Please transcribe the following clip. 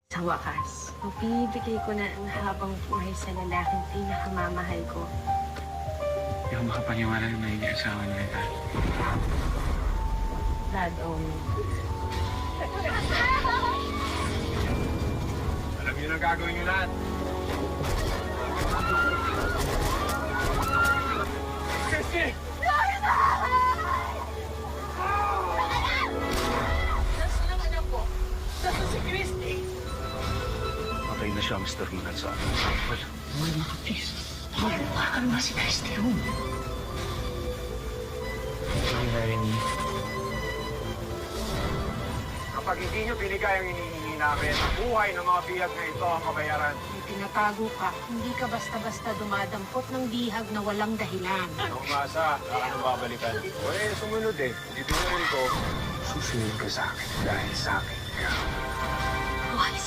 Sa wakas, mabibigay ko na ang habang buhay sa lalaking pinakamamahal ko. Hindi ako makapaniwala na magiging asawa niya ka. Dad, Alam niyo na gagawin niyo lahat. Christy! Nasaan ang anak ko? Nasaan si Christy? Patay na siya, Mr. Minalsa. Wala ka, please. Hawakan mo si Christy Ron. Sorry, Irene. Kapag hindi niyo binigay ang hinihingi namin, ang buhay ng mga bihag na ito ang kabayaran. may tinatago ka. Hindi ka basta-basta dumadampot ng bihag na walang dahilan. Ang umasa, saka nang babalikan. O sumunod eh. Hindi rin ko. Susunod ka sa akin dahil sa akin ka.